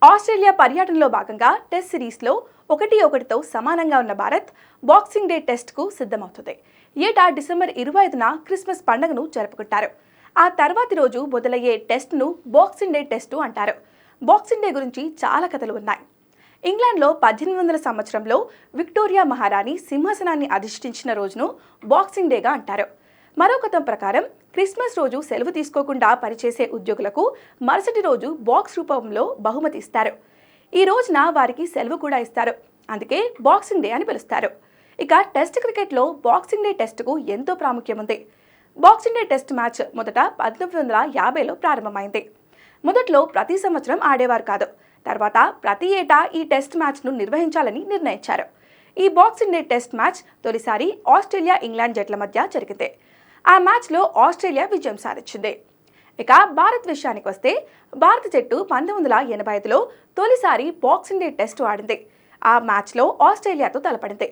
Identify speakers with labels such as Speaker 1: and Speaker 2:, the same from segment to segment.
Speaker 1: Australia పర్యటనలో భాగంగా test సిరీస్లో 1-1తో సమానంగా ఉన్న భారత్ బాక్సింగ్ డే టెస్ట్కు సిద్ధమవుతుంది. ఏటా డిసెంబర్ 25న క్రిస్మస్ పండుగను జరుపుకుంటారు. ఆ తర్వాతి రోజు మొదలయ్యే టెస్ట్ను బాక్సింగ్ డే టెస్టు అంటారు. బాక్సింగ్ డే గురించి చాలా కథలు ఉన్నాయి. ఇంగ్లాండ్లో 1800 సంవత్సరంలో విక్టోరియా మహారాణి సింహాసనాన్ని అధిష్ఠించిన రోజును బాక్సింగ్ డేగా అంటారు. మరో కథం ప్రకారం క్రిస్మస్ రోజు సెలవు తీసుకోకుండా పనిచేసే ఉద్యోగులకు మరుసటి రోజు బాక్స్ రూపంలో బహుమతి ఇస్తారు. ఈ రోజున వారికి సెలవు కూడా ఇస్తారు. అందుకే బాక్సింగ్ డే అని పిలుస్తారు. ఇక టెస్ట్ క్రికెట్లో బాక్సింగ్ డే టెస్టుకు ఎంతో ప్రాముఖ్యం ఉంది. బాక్సింగ్ డే టెస్ట్ మ్యాచ్ మొదట 1950లో ప్రారంభమైంది. మొదట్లో ప్రతి సంవత్సరం ఆడేవారు కాదు. తర్వాత ప్రతి ఏటా ఈ టెస్ట్ మ్యాచ్ను నిర్వహించాలని నిర్ణయించారు. ఈ బాక్సింగ్ డే టెస్ట్ మ్యాచ్ తొలిసారి ఆస్ట్రేలియా ఇంగ్లాండ్ జట్ల మధ్య జరిగింది. ఆ మ్యాచ్లో ఆస్ట్రేలియా విజయం సాధించింది. ఇక భారత్ విషయానికి వస్తే భారత జట్టు 1985లో తొలిసారి బాక్సింగ్ డే టెస్టు ఆడింది. ఆ మ్యాచ్లో ఆస్ట్రేలియాతో తలపడింది.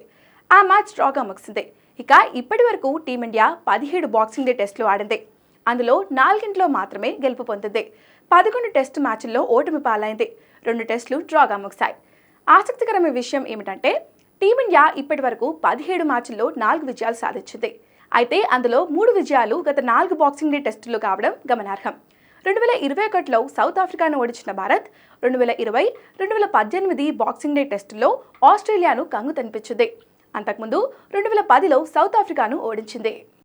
Speaker 1: ఆ మ్యాచ్ డ్రాగా ముగిసింది. ఇక ఇప్పటి వరకు టీమిండియా 17 బాక్సింగ్ డే టెస్టులు ఆడింది. అందులో 4 మాత్రమే గెలుపు పొందింది. 11 టెస్టు మ్యాచ్ల్లో ఓటమి పాలైంది. 2 టెస్టులు డ్రాగా ముగిశాయి. ఆసక్తికరమైన విషయం ఏమిటంటే టీమిండియా ఇప్పటి వరకు 17 మ్యాచ్ల్లో 4 విజయాలు సాధించింది. అయితే అందులో 3 విజయాలు గత 4 బాక్సింగ్ డే టెస్టులు కావడం గమనార్హం. 2021లో సౌత్ ఆఫ్రికాను ఓడించిన భారత్ 2020, 2018 బాక్సింగ్ డే టెస్టుల్లో ఆస్ట్రేలియాను కంగు తనిపించింది. అంతకుముందు 2010లో సౌత్ ఆఫ్రికాను ఓడించింది.